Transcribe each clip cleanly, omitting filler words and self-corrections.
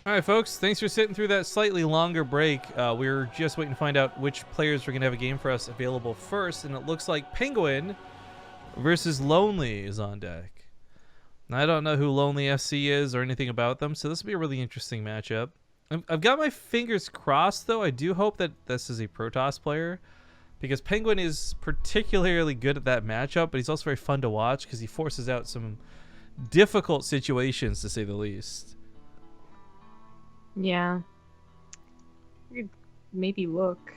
All right, folks, thanks for sitting through that slightly longer break. We're just waiting to find out which players are going to have a game for us available first, and it looks like PengWin versus Lonely is on deck. Now, I don't know who Lonely FC is or anything about them, so this will be a really interesting matchup. I've got my fingers crossed, though. I do hope that this is a Protoss player, because PengWin is particularly good at that matchup, but he's also very fun to watch because he forces out some difficult situations, to say the least. Yeah. We could maybe look.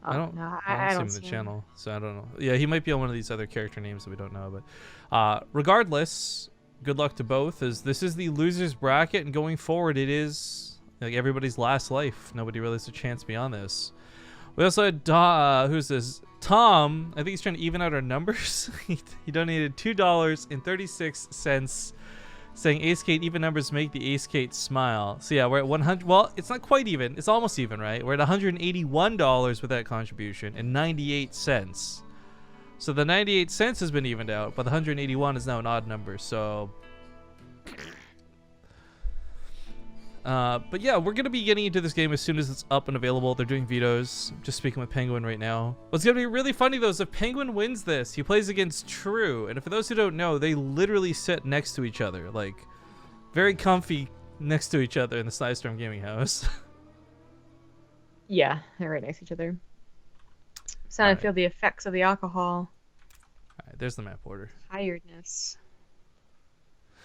Oh, I don't see him in the channel, so I don't know. Yeah, he might be on one of these other character names that we don't know. But regardless, good luck to both, as this is the losers bracket, and going forward, it is like everybody's last life. Nobody really has a chance beyond this. We also had who's this? Tom. I think he's trying to even out our numbers. He donated $2.36. Saying Ace Kate, even numbers make the Ace Kate smile. So yeah, we're at 100. Well, it's not quite even. It's almost even, right? We're at $181 with that contribution and 98 cents. So the 98 cents has been evened out, but the 181 is now an odd number. So, but yeah, we're gonna be getting into this game as soon as it's up and available. They're doing vetoes. Just speaking with PengWin right now. What's gonna be really funny though is if PengWin wins this, he plays against True, and for those who don't know, they literally sit next to each other, like very comfy next to each other in the Snystorm Gaming House. Yeah, they're right next to each other. So I feel the effects of the alcohol. All right, there's the map order. Tiredness.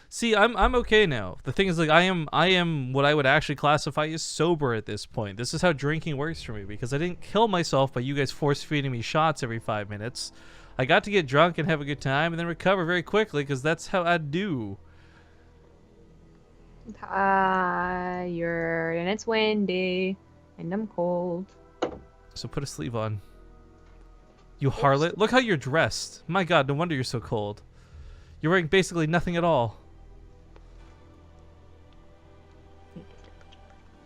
See, I'm okay now. The thing is, like, I am what I would actually classify as sober at this point. This is how drinking works for me, because I didn't kill myself by you guys force feeding me shots every 5 minutes. I got to get drunk and have a good time and then recover very quickly, because that's how I do. And it's windy and I'm cold. So put a sleeve on. You harlot. Look how you're dressed. My God, no wonder you're so cold. You're wearing basically nothing at all.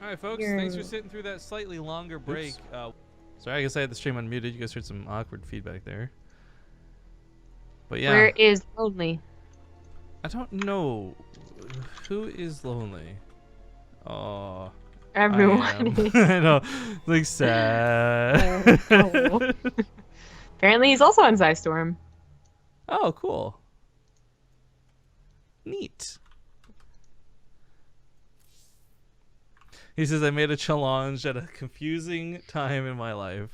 All right, folks. Thanks for sitting through that slightly longer break. Sorry, I guess I had the stream unmuted. You guys heard some awkward feedback there. But yeah. Where is Lonely? I don't know. Who is Lonely? Oh. Everyone. I know. Like sad. Oh. Apparently, he's also on Snystorm. Oh, cool. Neat. He says, I made a challenge at a confusing time in my life.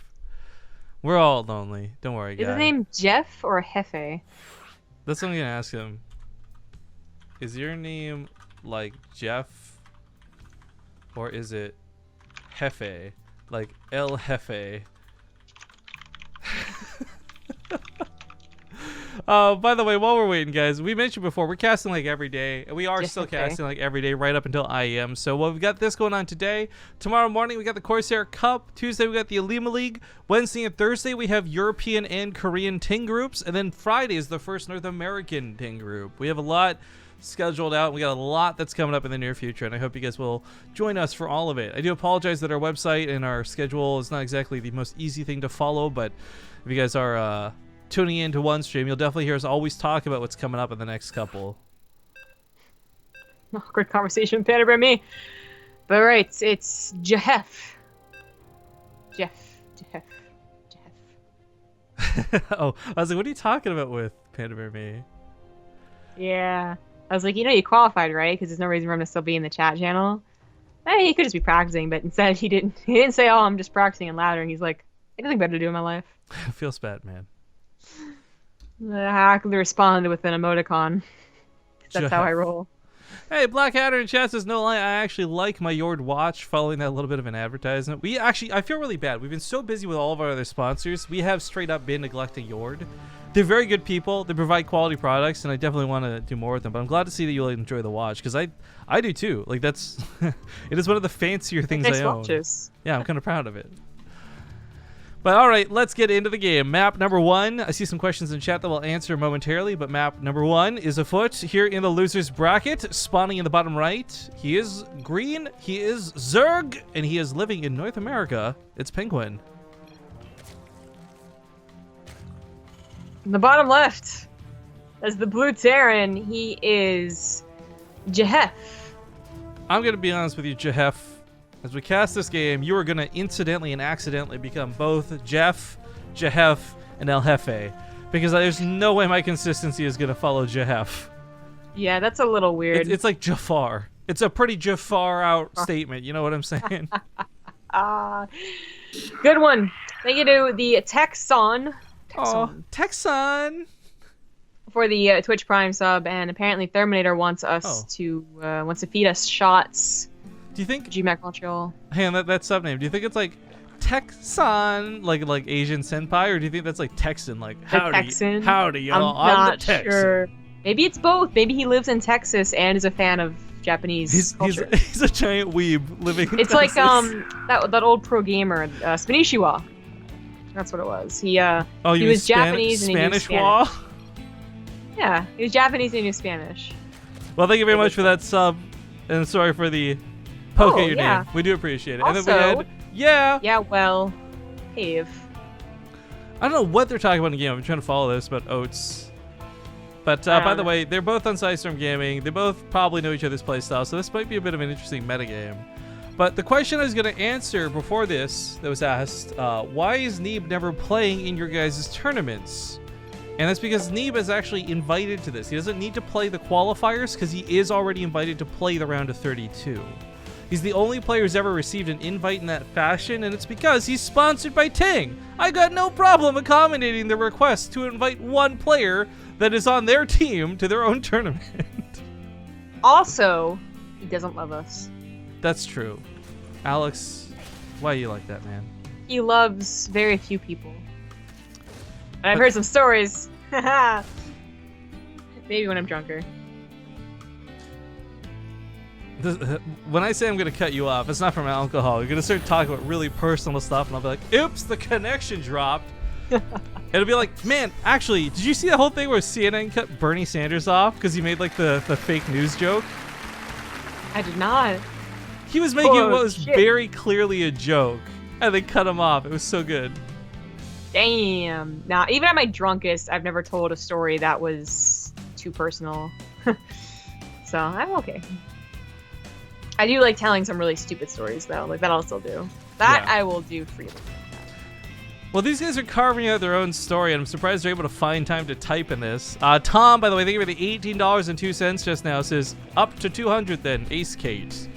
We're all lonely. Don't worry, guys. Is his name Jeff or Jheffe? That's what I'm going to ask him. Is your name like Jeff? Or is it Jheffe? Like El Jheffe? By the way, while we're waiting, guys, we mentioned before, we're casting like every day. And we are still casting like every day right up until IEM. So we've got this going on today. Tomorrow morning, we got the Corsair Cup. Tuesday, we got the Alima League. Wednesday and Thursday, we have European and Korean TING groups. And then Friday is the first North American TING group. We have a lot scheduled out. We got a lot that's coming up in the near future, and I hope you guys will join us for all of it. I do apologize that our website and our schedule is not exactly the most easy thing to follow, but if you guys are tuning in to one stream, you'll definitely hear us always talk about what's coming up in the next couple. Awkward conversation with Panda and me. But right, it's Jheffe. Jeff. Oh, I was like, what are you talking about with Panda Bear Me? Yeah. I was like, you qualified, right? Because there's no reason for him to still be in the chat channel. He could just be practicing, but instead he didn't say, oh, I'm just practicing and louder. And he's like, I got nothing better to do in my life. Feels bad, man. I responded with an emoticon. That's how I roll. Hey, Blackadder in chat says, no lie, I actually like my Yord watch, following that little bit of an advertisement. I feel really bad. We've been so busy with all of our other sponsors. We have straight up been neglecting Yord. They're very good people. They provide quality products, and I definitely want to do more with them. But I'm glad to see that you'll enjoy the watch, because I do too. Like, that's it is one of the fancier things I own. Watches. Yeah, I'm kind of proud of it. But all right, let's get into the game. Map number 1. I see some questions in chat that we'll answer momentarily, but map number 1 is afoot here in the losers bracket, spawning in the bottom right. He is green, he is Zerg, and he is living in North America. It's PengWin. In the bottom left, as the blue Terran, he is Jheffe. I'm gonna be honest with you, jheffe. As we cast this game, you are gonna incidentally and accidentally become both Jeff, jheffe, and El Jefe, because there's no way my consistency is gonna follow jheffe. Yeah, that's a little weird. It's like Jafar. It's a pretty Jafar out statement. You know what I'm saying? Good one. Thank you to the Texan. Oh, Texan. For the Twitch Prime sub, and apparently Terminator wants us to feed us shots. Do you think GMAC Montreal? Hey, that sub name. Do you think it's like Texan, like Asian senpai, or do you think that's like Texan, like howdy y'all? I'm not the Texan. sure. Maybe it's both. Maybe he lives in Texas and is a fan of Japanese culture. He's a giant weeb living in It's Texas. like that old pro gamer, Spanishiwa. That's what it was. He was Japanese and he knew Spanish. Yeah, he was Japanese and he knew Spanish. Well, thank you very much for that sub, and sorry for the poke at your name. We do appreciate it. Also, and then we had, Cave. I don't know what they're talking about in the game. I'm trying to follow this about oats. But by the way, they're both on Sidestorm Gaming. They both probably know each other's playstyle, so this might be a bit of an interesting metagame. But the question I was going to answer before this that was asked, why is Neeb never playing in your guys' tournaments? And that's because Neeb is actually invited to this. He doesn't need to play the qualifiers because he is already invited to play the round of 32. He's the only player who's ever received an invite in that fashion, and it's because he's sponsored by TING. I got no problem accommodating the request to invite one player that is on their team to their own tournament. Also, he doesn't love us. That's true. Alex, why are you like that, man? He loves very few people. I've heard some stories. Maybe when I'm drunker. When I say I'm going to cut you off, it's not from alcohol. You're going to start talking about really personal stuff, and I'll be like, oops, the connection dropped. It'll be like, man, actually, did you see the whole thing where CNN cut Bernie Sanders off because he made like the fake news joke? I did not. He was making what was very clearly a joke, and they cut him off. It was so good. Damn. Now, even at my drunkest, I've never told a story that was too personal. So, I'm okay. I do like telling some really stupid stories, though. Like, that I'll still do. That I will do freely. Well, these guys are carving out their own story, and I'm surprised they're able to find time to type in this. Tom, by the way, thank you for the $18.02 just now. Says, up to 200 then, Ace Kate.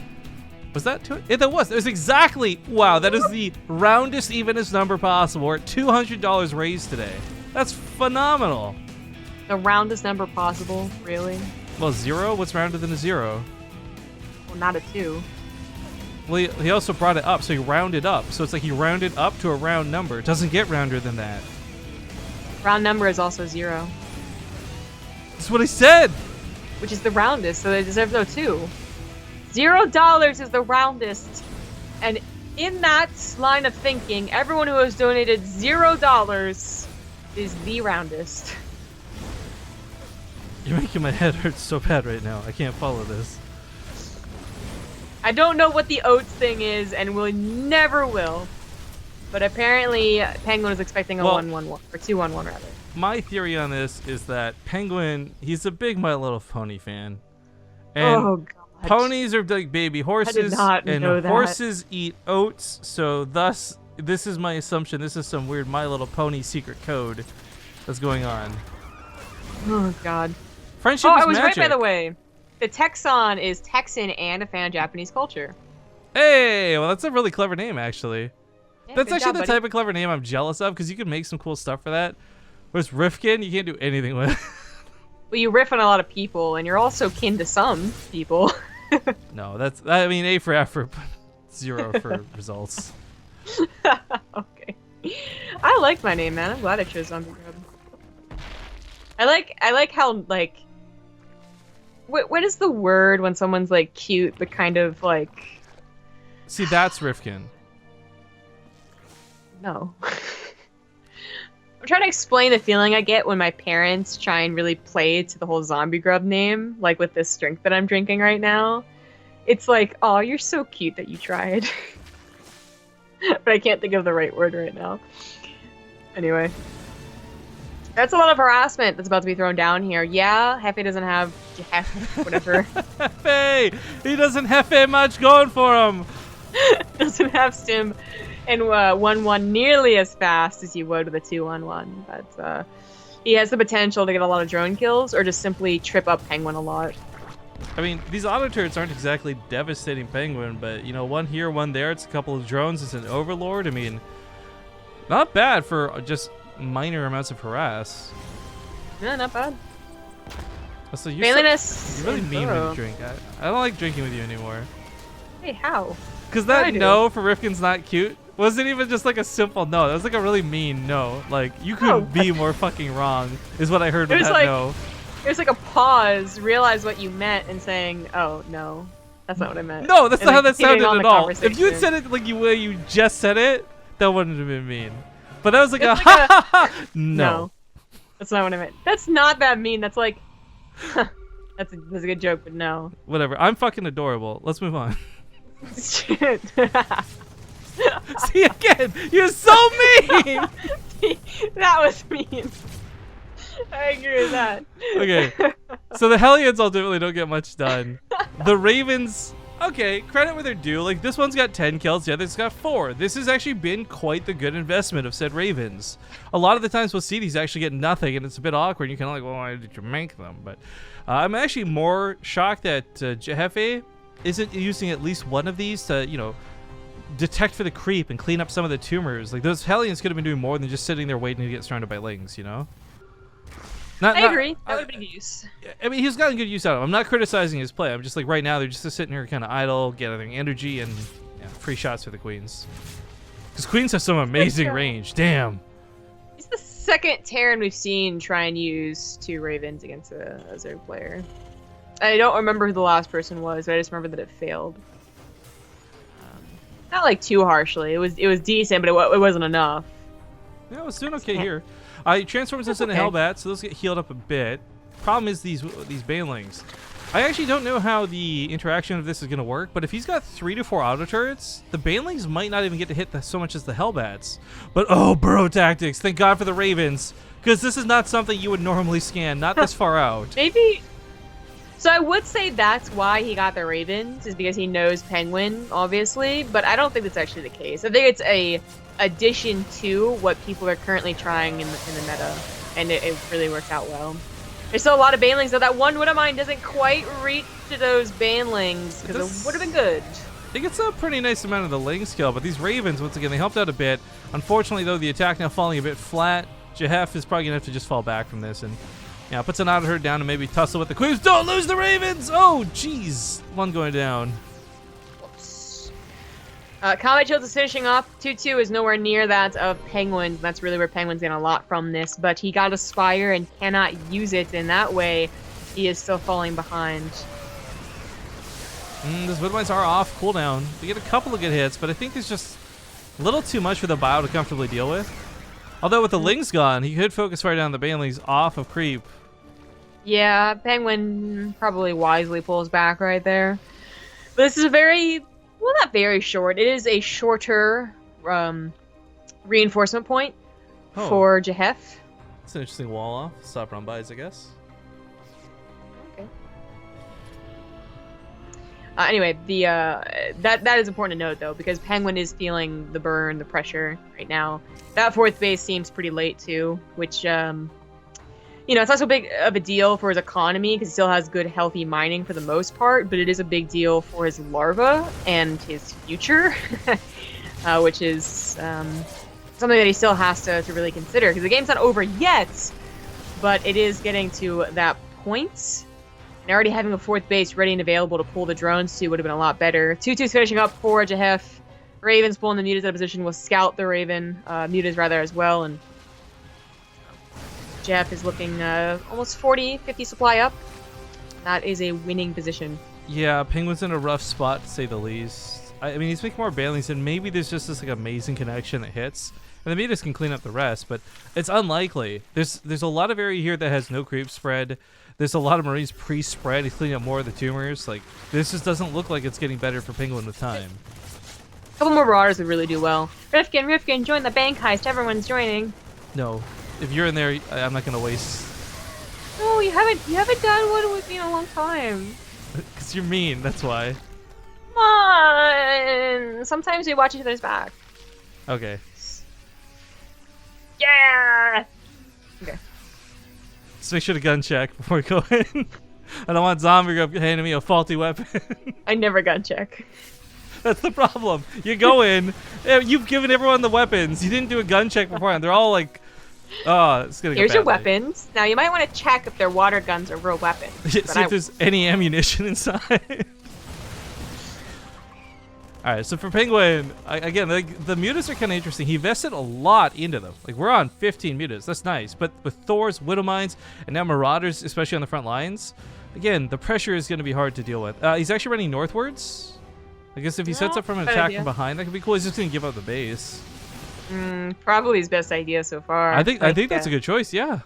Was that 200? Yeah, that was. That was exactly, wow, that is the roundest, evenest number possible. We're at $200 raised today. That's phenomenal. The roundest number possible, really? Well, 0? What's rounder than a 0? Well, not a 2. Well, he also brought it up, so he rounded up. So it's like he rounded up to a round number. It doesn't get rounder than that. Round number is also 0. That's what he said! Which is the roundest, so they deserve no 2. $0 is the roundest. And in that line of thinking, everyone who has donated $0 is the roundest. You're making my head hurt so bad right now. I can't follow this. I don't know what the oats thing is, and we never will. But apparently, PengWin is expecting a 1-1-1, or 2-1-1 rather. My theory on this is that PengWin, he's a big My Little Pony fan. And ponies are like baby horses, I did not know that. Horses eat oats, so thus, this is my assumption. This is some weird My Little Pony secret code that's going on. Oh, God. Friendship is I was magic. right, by the way. The Texan is Texan and a fan of Japanese culture. Hey, well, that's a really clever name, actually. Yeah, That's actually the buddy. type of clever name I'm jealous of, because you can make some cool stuff for that. Whereas Rifkin, you can't do anything with. Well, you riff on a lot of people, and you're also kin to some people. No, I mean, A for effort, but 0 for results. Okay. I like my name, man. I'm glad I chose Zombie Grub. I like how, like... What is the word when someone's, like, cute, but kind of, like... See, that's Rifkin. No. I'm trying to explain the feeling I get when my parents try and really play to the whole Zombie Grub name, like with this drink that I'm drinking right now. It's like, oh, you're so cute that you tried. But I can't think of the right word right now. Anyway. That's a lot of harassment that's about to be thrown down here. Yeah, jheffe doesn't have jheffe, whatever. jheffe! He doesn't jheffe much going for him. Doesn't have stim and 1-1 nearly as fast as you would with a 2-1-1. But he has the potential to get a lot of drone kills or just simply trip up PengWin a lot. I mean, these auto turrets aren't exactly devastating PengWin, but, you know, one here, one there. It's a couple of drones. It's an overlord. I mean, not bad for just minor amounts of harass. Yeah, not bad. So you're really mean when you drink. I don't like drinking with you anymore. Hey, how? Because that no for Rifkin's not cute wasn't even just like a simple no. That was like a really mean no. Like, you couldn't be more fucking wrong, is what I heard with that like, no. It was like a pause, realize what you meant, and saying, oh, no. That's not what I meant. No, that's not how that sounded at all. If you had said it like you just said it, that wouldn't have been mean. But that was like it's a like ha ha. No. That's not what I meant. That's not that mean. That's like, that's a good joke, but no. Whatever. I'm fucking adorable. Let's move on. Shit. See, again, you're so mean. That was mean. I agree with that. Okay, so the Hellions ultimately don't get much done. The Ravens, okay, credit where they're due. Like, this one's got 10 kills, the other's got 4. This has actually been quite the good investment of said Ravens. A lot of the times we'll see these actually get nothing, and it's a bit awkward. You can like, well, why did you make them? But I'm actually more shocked that jheffe isn't using at least one of these to, you know, detect for the creep and clean up some of the tumors. Like, those Hellions could have been doing more than just sitting there waiting to get surrounded by lings, you know? I agree. That would have been good use. I mean, he's gotten good use out of it. I'm not criticizing his play. I'm just like, right now, they're just sitting here kind of idle, gathering energy, and yeah, free shots for the Queens. Because Queens have some amazing range. Damn. He's the second Terran we've seen try and use 2 Ravens against a Zerg player. I don't remember who the last person was, but I just remember that it failed. Not like too harshly. It was decent, but it wasn't enough. Yeah, it was doing okay here. Transforms us into Hellbat, so those get healed up a bit. Problem is these banelings. I actually don't know how the interaction of this is going to work, but if he's got 3 to 4 auto turrets, the banelings might not even get to hit so much as the Hellbats. But oh, burrow tactics! Thank God for the Ravens, because this is not something you would normally scan, not this far out. Maybe. So I would say that's why he got the Ravens, is because he knows PengWin, obviously, but I don't think that's actually the case. I think it's a addition to what people are currently trying in the meta, and it really worked out well. There's still a lot of banelings, though. That one Widow Mine doesn't quite reach to those banelings, because it would have been good. I think it's a pretty nice amount of the ling skill, but these Ravens, once again, they helped out a bit. Unfortunately, though, the attack now falling a bit flat. jheffe is probably going to have to just fall back from this, and yeah, puts an auto turret down to maybe tussle with the Queens. Don't lose the Ravens! Oh, jeez. One going down. Combat Shields is finishing up. 2-2 is nowhere near that of PengWin. That's really where PengWin's getting a lot from this. But he got a Spire and cannot use it. In that way, he is still falling behind. Those Widowmines are off cooldown. We get a couple of good hits, but I think there's just a little too much for the bio to comfortably deal with. Although with the Lings gone, he could focus fire down the Banelings off of creep. Yeah, PengWin probably wisely pulls back right there. But this is a very... well, not very short. It is a shorter reinforcement point for jheffe. It's an interesting wall off. Stop run bys, I guess. Okay. Anyway, the that is important to note though, because PengWin is feeling the burn, the pressure right now. That 4th base seems pretty late too, which you know, it's not so big of a deal for his economy because he still has good, healthy mining for the most part, but it is a big deal for his larva and his future, which is something that he still has to really consider because the game's not over yet, but it is getting to that point. And already having a 4th base ready and available to pull the drones to would have been a lot better. 2-2's finishing up for jheffe. Raven's pulling the Mutas out of position. Will scout the Raven, Mutas rather as well, and jheffe is looking almost 40-50 supply up. That is a winning position. Yeah, PengWin's in a rough spot to say the least. I mean, he's making more banelings, and maybe there's just this like amazing connection that hits, and the Mutas can clean up the rest, but it's unlikely. There's a lot of area here that has no creep spread. There's a lot of Marines pre-spread. He's cleaning up more of the tumors. Like, this just doesn't look like it's getting better for PengWin with time. A couple more Marauders would really do well. Rifkin, join the bank heist. Everyone's joining. No. if you're in there, I'm not gonna waste. No, you haven't done one with me in a long time. Cause you're mean. That's why. Come on. Sometimes we watch each other's back. Okay. Yeah. Okay. Just make sure to gun check before we go in. I don't want Zombie Grub handing me a faulty weapon. I never gun check. That's the problem. You go in, you've given everyone the weapons. You didn't do a gun check beforehand. They're all like, oh, it's gonna go Here's your badly. weapons. Now you might want to check if they're water guns or real weapons. See if there's any ammunition inside. All right, so for PengWin, again, the mutas are kind of interesting. He invested a lot into them. Like, we're on 15 mutas. That's nice. But with Thor's, Widow Mines, and now Marauders, especially on the front lines, again, the pressure is going to be hard to deal with. He's actually running northwards. I guess if he sets up from an attack from behind, that could be cool. He's just going to give up the base. Probably his best idea so far. I think that's a good choice, yeah.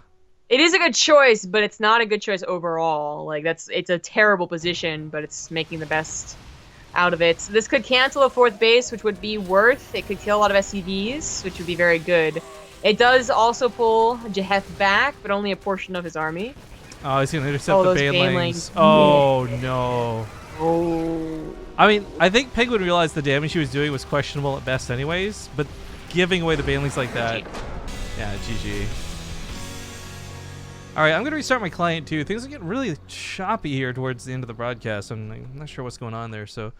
It is a good choice, but it's not a good choice overall. Like, it's a terrible position, but it's making the best out of it. So this could cancel a 4th base, which would be worth. It could kill a lot of SCVs, which would be very good. It does also pull jheffe back, but only a portion of his army. Oh, he's gonna intercept the banelings. Oh no. Oh. I mean, I think PengWin realized the damage he was doing was questionable at best anyways, but giving away the banelings like that, yeah, GG. All right, I'm gonna restart my client too. Things are getting really choppy here towards the end of the broadcast. I'm not sure what's going on there. So,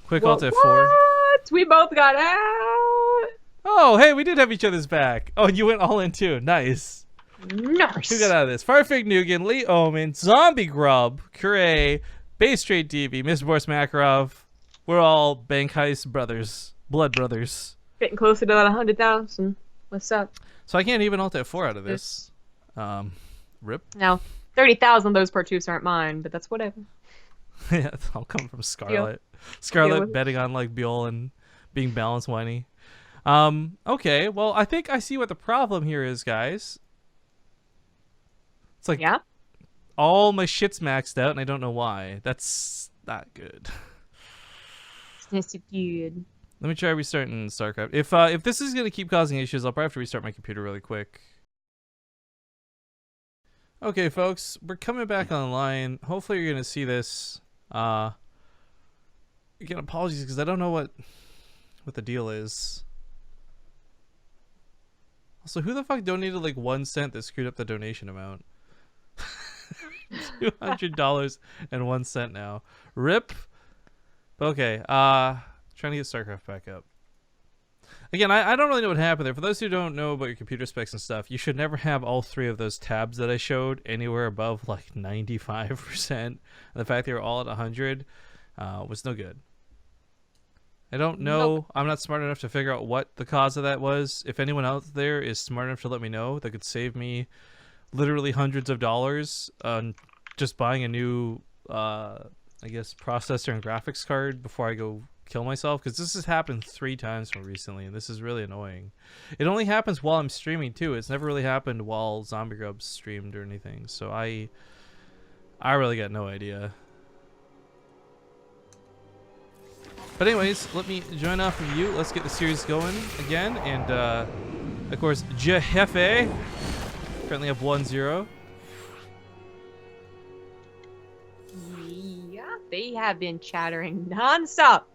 quick Alt F4. What? We both got out. Oh, hey, we did have each other's back. Oh, and you went all in too. Nice. Nice. Who got out of this? Farfig Nugan, Lee Omen, Zombie Grub, Curé, BaseTradeTV, Mr. Boris Makarov. We're all Bank Heist brothers, blood brothers. Getting closer to that 100,000. What's up? So I can't even Alt F4 out of this. Rip. Now, 30,000 of those Partoofs aren't mine, but that's whatever. Yeah, it's all coming from Scarlet. Scarlet betting on like Buell and being balance whiny. Okay, well, I think I see what the problem here is, guys. It's like all my shit's maxed out and I don't know why. That's not good. It's not so good. Let me try restarting StarCraft. If this is gonna keep causing issues, I'll probably have to restart my computer really quick. Okay, folks, we're coming back online. Hopefully you're gonna see this. Again, apologies because I don't know what the deal is. Also, who the fuck donated like 1 cent that screwed up the donation amount? $200 and 1 cent now. Rip. Okay, trying to get StarCraft back up. Again, I don't really know what happened there. For those who don't know about your computer specs and stuff, you should never have all 3 of those tabs that I showed anywhere above like 95%. And the fact they were all at 100 was no good. I don't know. Nope. I'm not smart enough to figure out what the cause of that was. If anyone out there is smart enough to let me know, that could save me literally hundreds of dollars on just buying a new, I guess, processor and graphics card before I go kill myself, because this has happened 3 times more recently, and this is really annoying. It only happens while I'm streaming too. It's never really happened while Zombie Grub streamed or anything, so I really got no idea. But anyways, let me join off of you. Let's get the series going again, and of course jheffe currently have 1-0. Yeah, they have been chattering non-stop.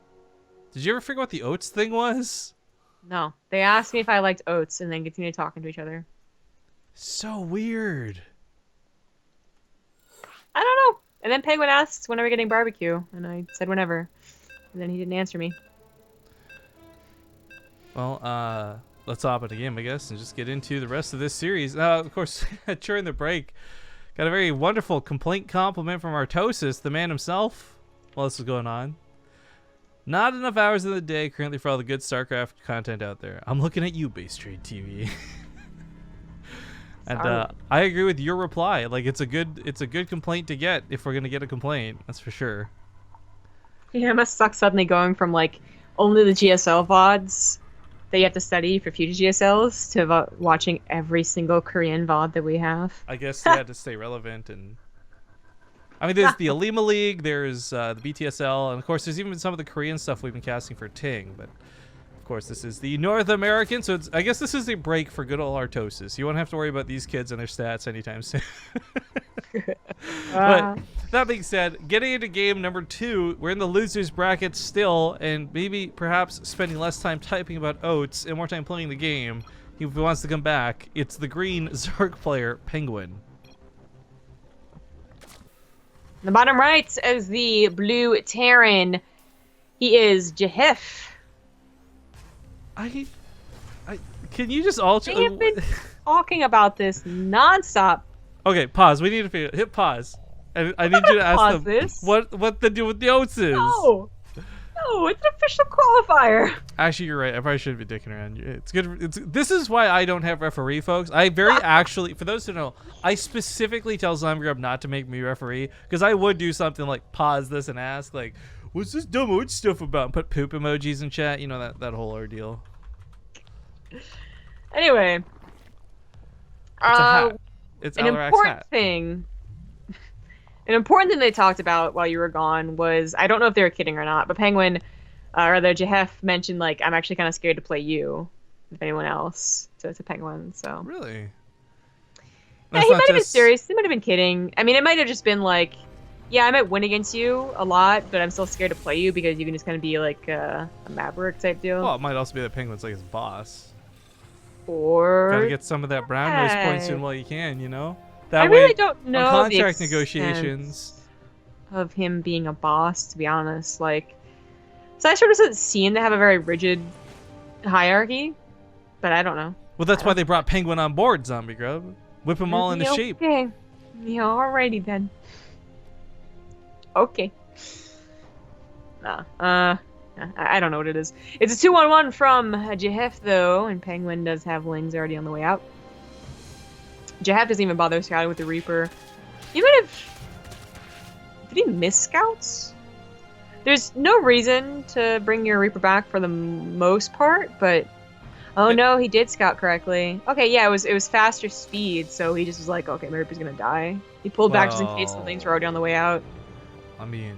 Did you ever figure out what the oats thing was? No. They asked me if I liked oats and then continued talking to each other. So weird. I don't know. And then PengWin asked, when are we getting barbecue? And I said whenever. And then he didn't answer me. Well, let's hop in the game, I guess, and just get into the rest of this series. Of course, during the break, got a very wonderful complaint compliment from Artosis, the man himself, while this was going on. Not enough hours in the day currently for all the good StarCraft content out there. I'm looking at you, BaseTradeTV. And I agree with your reply. Like, it's a good complaint to get if we're gonna get a complaint. That's for sure. Yeah, it must suck suddenly going from like only the GSL VODs that you have to study for future GSLs to watching every single Korean VOD that we have. I guess they had to stay relevant, and I mean, there's the Alima League, there's the BTSL, and of course there's even some of the Korean stuff we've been casting for TING, but of course, this is the North American, so I guess this is a break for good old Artosis. You won't have to worry about these kids and their stats anytime soon. But that being said, getting into game number 2, we're in the losers bracket still, and maybe perhaps spending less time typing about oats and more time playing the game. If he wants to come back, it's the green Zerg player, PengWin. In the bottom right is the blue Terran. He is jheffe. Can you just alter? We have been talking about this nonstop. Okay, pause. We need to figure. Hit pause. And I need you to ask them what the deal with the oats is. No, it's an official qualifier. Actually, you're right. I probably shouldn't be dicking around. It's good. This is why I don't have referee, folks. I actually, for those who know, I specifically tell Zombie Grub not to make me referee because I would do something like pause this and ask like, "What's this dumb oat stuff about?" And put poop emojis in chat. You know that whole ordeal. Anyway, it's an important thing. An important thing they talked about while you were gone was, I don't know if they were kidding or not, but PengWin, or the jheffe mentioned, like, I'm actually kind of scared to play you, if anyone else, to PengWin, so. Really? Yeah, he might have been serious. He might have been kidding. I mean, it might have just been like, yeah, I might win against you a lot, but I'm still scared to play you because you can just kind of be like a Maverick type deal. Well, it might also be that PengWin's like his boss. Or gotta get some of that brown nose points in while you can, you know? That I really don't know on contract negotiations of him being a boss, to be honest. Like, so I sort of doesn't seem to have a very rigid hierarchy, but I don't know. Well, that's why they brought PengWin on board, Zombie Grub. Whip them all into shape. Okay. Yeah, alrighty then. Okay. Nah. I don't know what it is. It's a 2-1-1 from jheffe, though, and PengWin does have Lings already on the way out. jheffe doesn't even bother scouting with the Reaper. He might have... Did he miss scouts? There's no reason to bring your Reaper back for the most part, but... Oh no, he did scout correctly. Okay, yeah, it was faster speed, so he just was like, okay, my Reaper's gonna die. He pulled back just in case the Lings were already on the way out. I mean...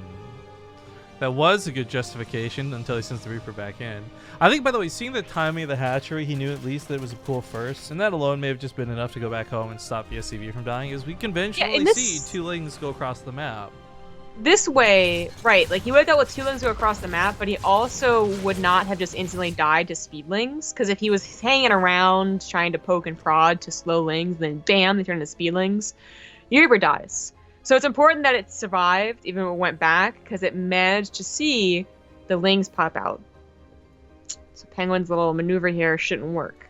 That was a good justification until he sends the Reaper back in. I think, by the way, seeing the timing of the hatchery, he knew at least that it was a pull first, and that alone may have just been enough to go back home and stop the SCV from dying, as we conventionally see 2 Lings go across the map. This way, right, like he would have dealt with 2 Lings go across the map, but he also would not have just instantly died to Speedlings, because if he was hanging around trying to poke and prod to slow Lings, then bam, they turn into Speedlings, your Reaper dies. So it's important that it survived, even when it went back, because it managed to see the Lings pop out. So PengWin's little maneuver here shouldn't work.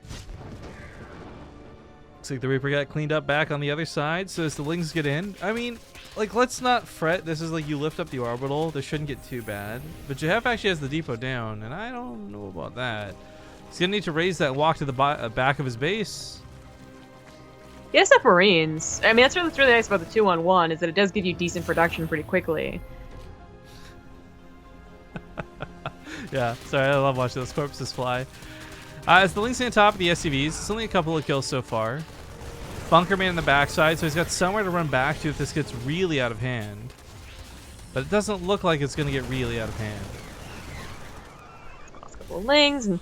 Looks like the Reaper got cleaned up back on the other side, so as the Lings get in, I mean, like, let's not fret. This is like you lift up the orbital. This shouldn't get too bad. But jheffe actually has the depot down, and I don't know about that. He's going to need to raise that walk to the back of his base. He has enough Marines. I mean, that's what's really nice about the 2-1-1 is that it does give you decent production pretty quickly. Yeah, sorry, I love watching those corpses fly. As the Lings on top of the SCVs, it's only a couple of kills so far. Bunkerman in the backside, so he's got somewhere to run back to if this gets really out of hand. But it doesn't look like it's going to get really out of hand. Lost a couple of Lings, and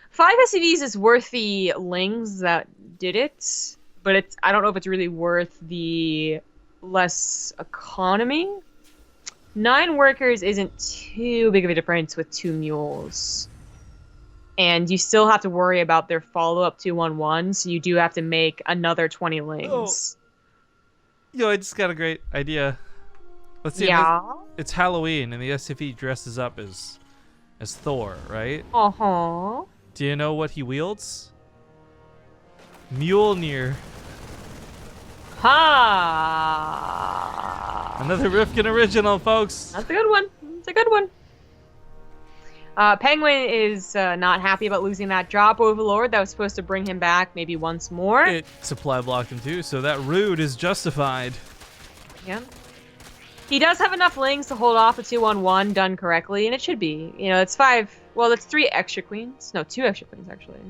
5 SCVs is worth the Lings that did it. But I don't know if it's really worth the less economy. 9 workers isn't too big of a difference with 2 mules. And you still have to worry about their follow-up 2-1-1, so you do have to make another 20 Lings. Oh. Yo, I just got a great idea. Let's see. Yeah? It's Halloween, and the SCV dresses up as Thor, right? Uh-huh. Do you know what he wields? Mjolnir. Ha! Another Rifkin original, folks. That's a good one. It's a good one. PengWin is not happy about losing that drop overlord that was supposed to bring him back maybe once more. It supply blocked him too, so that rude is justified. Yeah. He does have enough Lings to hold off a 2-1-1 done correctly, and it should be. You know, it's 5. Well, it's 3 extra queens. No, 2 extra queens actually.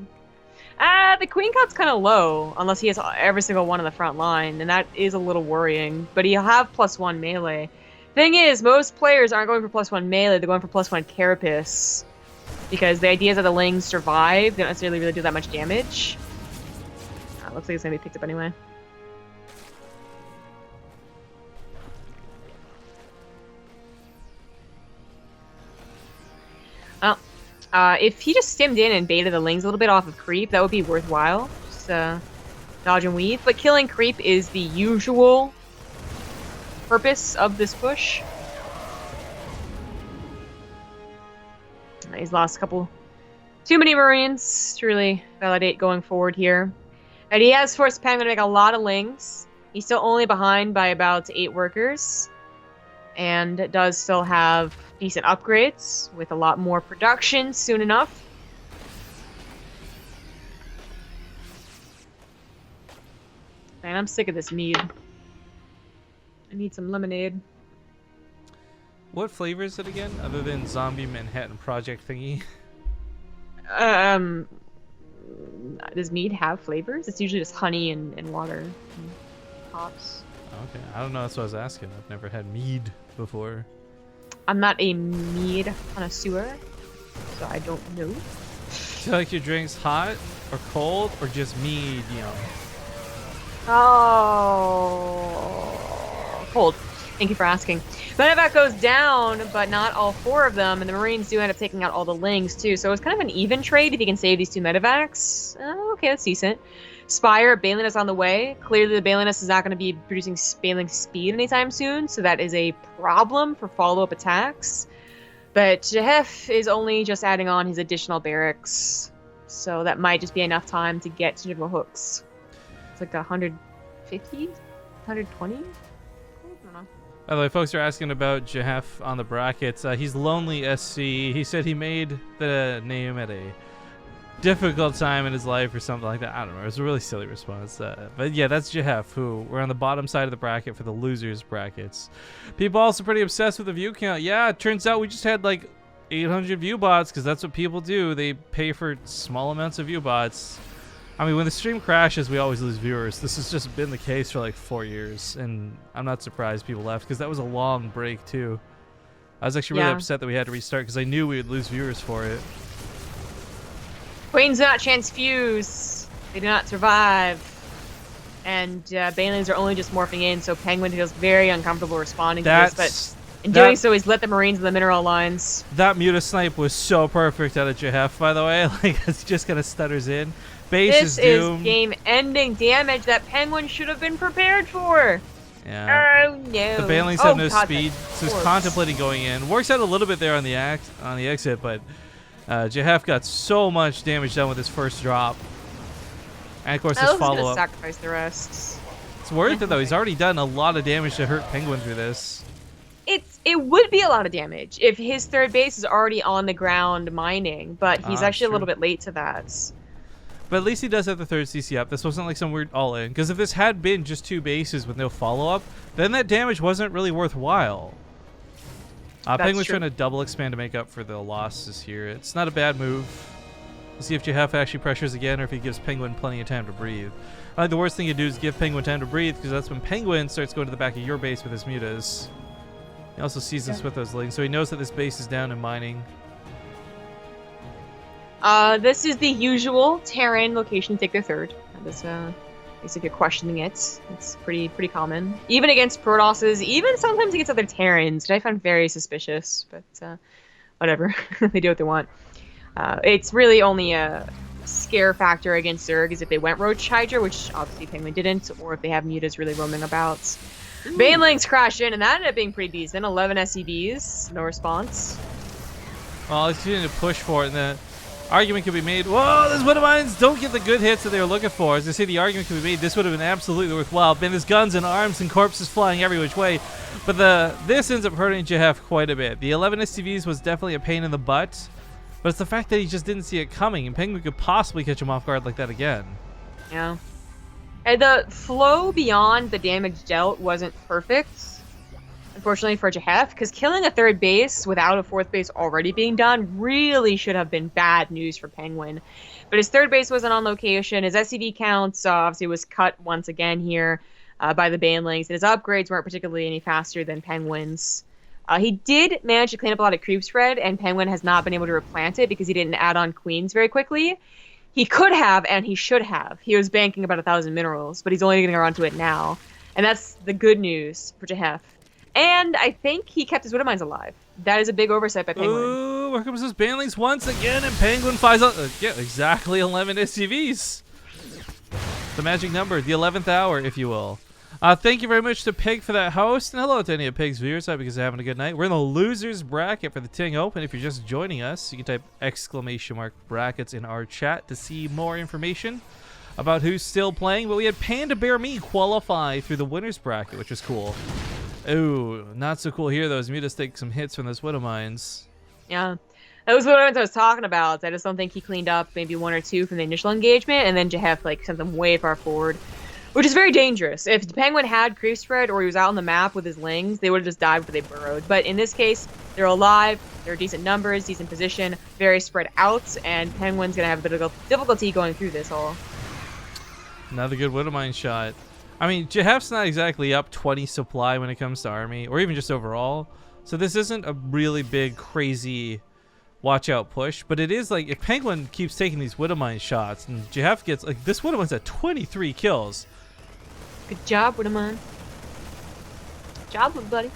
The queen count's kind of low, unless he has every single one on the front line, and that is a little worrying. But he'll have +1 melee. Thing is, most players aren't going for +1 melee, they're going for +1 carapace. because the idea is that the Lings survive. They don't necessarily really do that much damage. Looks like it's gonna be picked up anyway. Well, if he just stimmed in and baited the Lings a little bit off of creep, that would be worthwhile. Just dodge and weave. But killing creep is the usual purpose of this push. He's lost a couple too many Marines to really validate going forward here. And he has forced PengWin to make a lot of Lings. He's still only behind by about 8 workers. And does still have decent upgrades with a lot more production soon enough. Man, I'm sick of this mead. I need some lemonade. What flavor is it again, other than Zombie Manhattan Project thingy? Does mead have flavors? It's usually just honey and water and hops. Okay, I don't know. That's what I was asking. I've never had mead before. I'm not a mead connoisseur, so I don't know. Do you like your drinks hot or cold or just medium? Oh, cold. Thank you for asking. Medevac goes down, but not all 4 of them, and the Marines do end up taking out all the Lings too. So it's kind of an even trade if you can save these 2 Medevacs. Okay, that's decent. Spire, Balinus on the way. Clearly the Balinus is not going to be producing Baling speed anytime soon, so that is a problem for follow-up attacks. But jheffe is only just adding on his additional barracks, so that might just be enough time to get to General Hooks. It's like 150? 120? I don't know. By the way, folks are asking about jheffe on the brackets. He's Lonely SC. He said he made the name at a difficult time in his life or something like that. I don't know. It was a really silly response. But yeah, that's jheffe, who we're on the bottom side of the bracket for the losers brackets. People also pretty obsessed with the view count. Yeah, it turns out we just had like 800 view bots because that's what people do. They pay for small amounts of view bots. I mean, when the stream crashes, we always lose viewers. This has just been the case for like 4 years, and I'm not surprised people left because that was a long break too. I was actually really upset that we had to restart because I knew we would lose viewers for it. Queens do not transfuse. They do not survive. And Banelings are only just morphing in, so PengWin feels very uncomfortable responding to this. But in doing so, he's let the Marines in the mineral lines. That Muta snipe was so perfect out of jheffe, by the way. Like, it's just kind of stutters in. Base is doomed. This is game-ending damage that PengWin should have been prepared for. Yeah. Oh no. The Banelings have no speed, so he's contemplating going in. Works out a little bit there on the exit, but jheffe got so much damage done with his first drop. And of course his follow-up. Sacrifice the rest. It's worth it though. He's already done a lot of damage to hurt PengWin through this. It would be a lot of damage if his third base is already on the ground mining, but he's actually a little bit late to that. But at least he does have the third CC up. This wasn't like some weird all-in. Because if this had been just 2 bases with no follow-up, then that damage wasn't really worthwhile. PengWin's trying to double expand to make up for the losses here. It's not a bad move. We'll see if jheffe actually pressures again or if he gives PengWin plenty of time to breathe. I think the worst thing you do is give PengWin time to breathe because that's when PengWin starts going to the back of your base with his mutas. He also sees this with those Lings, so he knows that this base is down and mining. This is the usual Terran location to take their third. That is, basically you're questioning it. It's pretty common. Even against Protosses, even sometimes against other Terrans, which I find very suspicious, but whatever. They do what they want. It's really only a scare factor against Zerg is if they went Roach Hydra, which obviously PengWin didn't, or if they have mutas really roaming about. Banelings crash in, and that ended up being pretty decent. 11 SCBs, no response. Well, he's continuing to push for it, and the argument could be made, whoa, those Widowmines don't get the good hits that they were looking for. As I say, the argument could be made, this would have been absolutely worthwhile. Been his guns and arms and corpses flying every which way. But this ends up hurting jheffe quite a bit. The 11 SCVs was definitely a pain in the butt, but it's the fact that he just didn't see it coming, and PengWin could possibly catch him off guard like that again. Yeah. And the flow beyond the damage dealt wasn't perfect, unfortunately for jheffe, because killing a third base without a fourth base already being done really should have been bad news for PengWin. But his third base wasn't on location. His SCV counts obviously was cut once again here by the Banelings, and his upgrades weren't particularly any faster than PengWin's. He did manage to clean up a lot of creep spread, and PengWin has not been able to replant it because he didn't add on queens very quickly. He could have, and he should have. He was banking about 1,000 minerals, but he's only getting around to it now. And that's the good news for jheffe. And I think he kept his Widow Mines alive. That is a big oversight by PengWin. Ooh, here comes those banlings once again, and PengWin finds out, yeah, exactly 11 SCVs. The magic number, the 11th hour, if you will. Thank you very much to Pig for that host, and hello to any of Pig's viewers. I hope you guys are having a good night. We're in the losers bracket for the Ting Open. If you're just joining us, you can type !brackets in our chat to see more information about who's still playing. But we had Panda Bear Me qualify through the winners bracket, which was cool. Ooh, not so cool here though, as Mutas take some hits from those Widow Mines. Yeah. That was what I was talking about. I just don't think he cleaned up maybe 1 or 2 from the initial engagement, and then jheffe like sent them way far forward. Which is very dangerous. If PengWin had creep spread or he was out on the map with his lings, they would have just died before they burrowed. But in this case, they're alive, they're decent numbers, decent position, very spread out, and PengWin's going to have a bit of difficulty going through this hole. Another good Widow Mine shot. I mean, jheffe's not exactly up 20 supply when it comes to army, or even just overall. So this isn't a really big, crazy watch out push, but it is like if PengWin keeps taking these Widow Mine shots and jheffe gets, like, this Widow Mine's at 23 kills. Good job, Widow Mine. Good job, little buddy.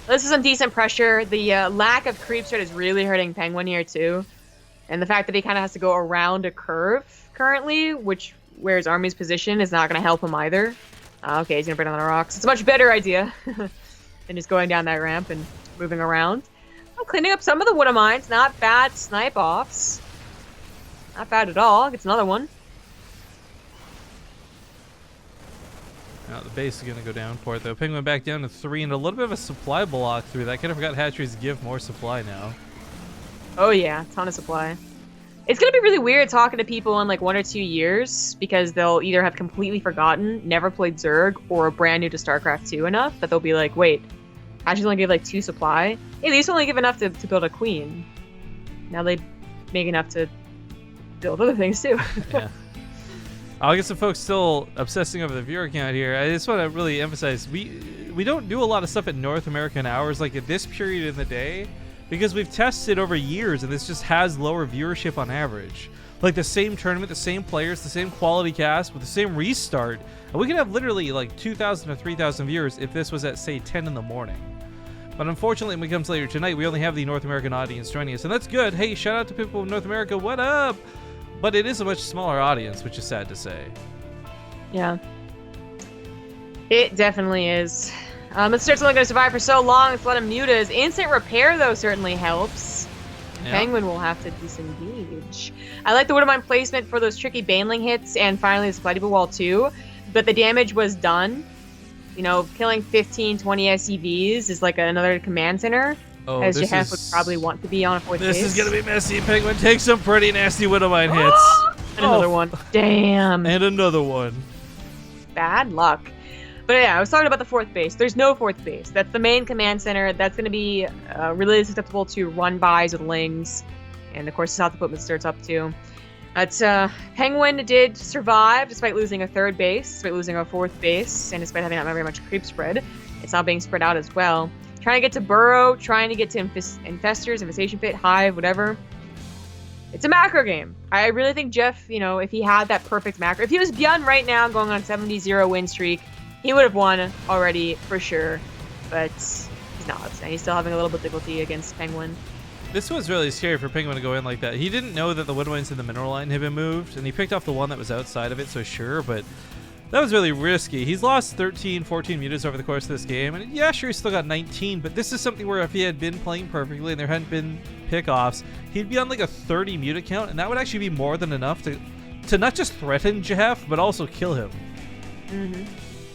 This is some decent pressure. The lack of creep spread is really hurting PengWin here too. And the fact that he kind of has to go around a curve currently, where his army's position is not going to help him either. Okay, he's going to bring down the rocks. It's a much better idea than just going down that ramp and moving around. I'm cleaning up some of the Widow Mines. Not bad snipe offs. Not bad at all. Gets another one. Now the base is going to go down for it though. PengWin back down to 3 and a little bit of a supply block through that. Kind of forgot hatcheries give more supply now. Oh yeah, ton of supply. It's going to be really weird talking to people in like 1 or 2 years because they'll either have completely forgotten, never played Zerg, or are brand new to StarCraft 2 enough that they'll be like, wait, hatcheries only give like 2 supply? Hey, they used to only give enough to build a queen. Now they make enough to build other things too. Yeah. I'll get some folks still obsessing over the viewer count here. I just want to really emphasize, we don't do a lot of stuff at North American hours like at this period in the day because we've tested over years and this just has lower viewership on average. Like the same tournament, the same players, the same quality cast with the same restart. And we could have literally like 2,000 or 3,000 viewers if this was at, say, 10 in the morning. But unfortunately, when it comes later tonight, we only have the North American audience joining us. And that's good. Hey, shout out to people in North America. What up? But it is a much smaller audience, which is sad to say. Yeah. It definitely is. This start's only going to survive for so long. Let's let him mute us. Instant repair, though, certainly helps. Yeah. PengWin will have to disengage. I like the Widow Mine placement for those tricky baneling hits and finally the supply depot wall, too. But the damage was done. You know, killing 15, 20 SCVs is like another command center. Oh, as jheffe would probably want to be on a 4th base. This is going to be messy. PengWin takes some pretty nasty Widow Mine hits. And another one. Damn. And another one. Bad luck. But yeah, I was talking about the 4th base. There's no 4th base. That's the main command center. That's going to be really susceptible to run-bys with lings. And of course, South Equipment starts up too. But PengWin did survive despite losing a 3rd base, despite losing a 4th base, and despite having not very much creep spread. It's not being spread out as well. Trying to get to burrow, trying to get to infestors, infestation pit, hive, whatever. It's a macro game. I really think jheffe, you know, if he had that perfect macro, if he was Bjorn right now going on a 70-0 win streak, he would have won already for sure. But he's not, and he's still having a little bit of difficulty against PengWin. This was really scary for PengWin to go in like that. He didn't know that the Widow Mines in the mineral line had been moved, and he picked off the one that was outside of it, so sure, but that was really risky. He's lost 13, 14 mutas over the course of this game, and yeah, sure, he's still got 19, but this is something where if he had been playing perfectly and there hadn't been pickoffs, he'd be on like a 30 muta count, and that would actually be more than enough to not just threaten jheffe, but also kill him. Mm-hmm.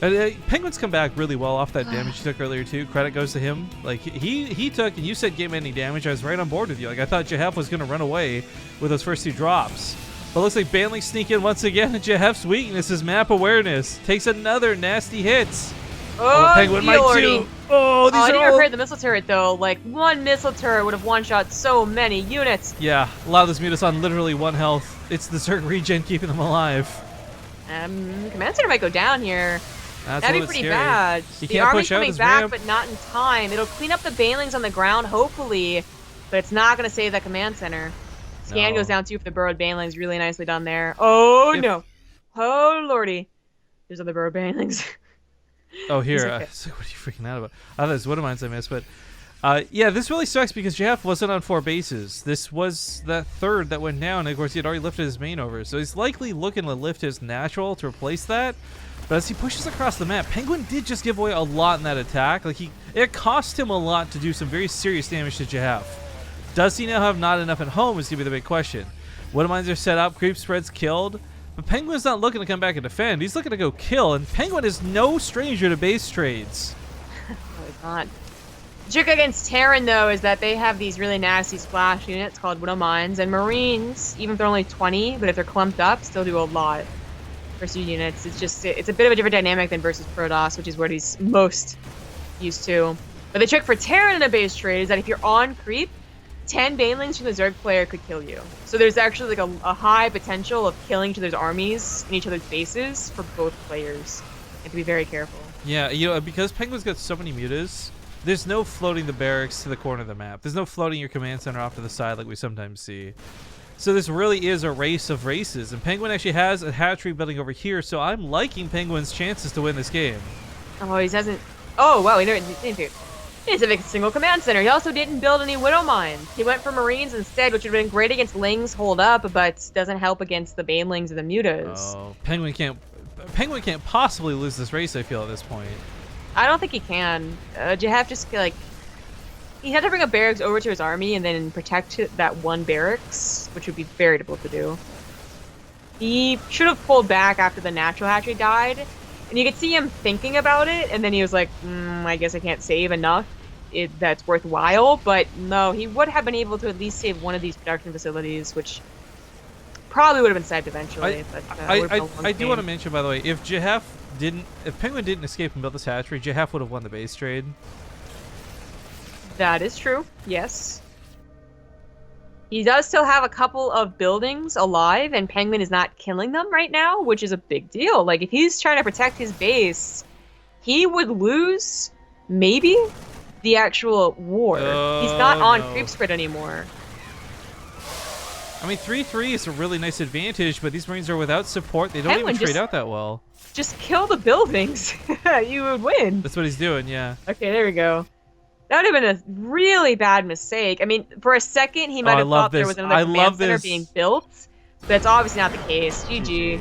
And PengWin's come back really well off that damage he took earlier too. Credit goes to him. Like he took, and you said game-ending damage. I was right on board with you. Like I thought jheffe was going to run away with those first 2 drops. But it looks like Banling sneak in once again, and jheffe's weakness is map awareness. Takes another nasty hit. Oh, PengWin might too. Oh, these I didn't are all... repair the missile turret though. Like 1 missile turret would have one-shot so many units. Yeah, a lot of those mutas on literally 1 health. It's the Zerg regen keeping them alive. Command center might go down here. That's That'd a be little pretty scary. bad. He The can't army's push out coming his back, ramp. but not in time. It'll clean up the banelings on the ground, hopefully, but it's not going to save that command center. Scan No. goes down too for the burrowed banelings. Really nicely done there. Oh, no. Oh, lordy. There's other burrowed banelings. Oh, here. Okay. So what are you freaking out about? I thought it was one of mine I missed, but yeah, this really sucks because jheffe wasn't on 4 bases. This was that third that went down, and of course he had already lifted his main over, so he's likely looking to lift his natural to replace that. But as he pushes across the map, PengWin did just give away a lot in that attack. Like it cost him a lot to do some very serious damage to jheffe. Does he now have not enough at home is gonna be the big question. One of mines are set up, creep spreads killed. But PengWin's not looking to come back and defend. He's looking to go kill, and PengWin is no stranger to base trades. No, he's not. The trick against Terran, though, is that they have these really nasty splash units called Widow Mines, and Marines, even if they're only 20, but if they're clumped up, still do a lot versus units. It's a bit of a different dynamic than versus Protoss, which is what he's most used to. But the trick for Terran in a base trade is that if you're on creep, 10 banelings from the Zerg player could kill you. So there's actually like a high potential of killing each other's armies and each other's bases for both players. You have to be very careful. Yeah, you know, because PengWin's got so many mutas, there's no floating the barracks to the corner of the map. There's no floating your command center off to the side like we sometimes see. So this really is a race of races, and PengWin actually has a hatchery building over here, so I'm liking PengWin's chances to win this game. Oh, he doesn't... Oh, wow, he didn't do... He didn't have a single command center. He also didn't build any Widow Mines. He went for Marines instead, which would have been great against Lings hold up, but doesn't help against the banelings and the mutas. Oh, PengWin can't possibly lose this race, I feel, at this point. I don't think he can. jheffe just, like... He had to bring a barracks over to his army and then protect that one barracks, which would be very difficult to do. He should have pulled back after the natural hatchery died, and you could see him thinking about it, and then he was like, I guess I can't save enough that's worthwhile, but no, he would have been able to at least save one of these production facilities, which probably would have been saved eventually. I do want to mention, by the way, if PengWin didn't escape and build this hatchery, jheffe would have won the base trade. That is true, yes. He does still have a couple of buildings alive, and PengWin is not killing them right now, which is a big deal. Like, if he's trying to protect his base, he would lose, maybe, the actual war. He's not on creep spread anymore. I mean, 3-3 is a really nice advantage, but these Marines are without support. They don't even trade out that well. Just kill the buildings. You would win. That's what he's doing, yeah. Okay, there we go. That would have been a really bad mistake. I mean, for a second, he might have thought there was another command center being built, but that's obviously not the case. GG.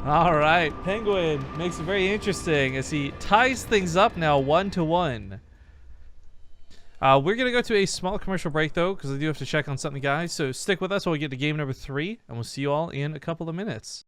All right, PengWin makes it very interesting as he ties things up now 1-1. We're going to go to a small commercial break, though, because I do have to check on something, guys. So stick with us while we get to game number 3, and we'll see you all in a couple of minutes.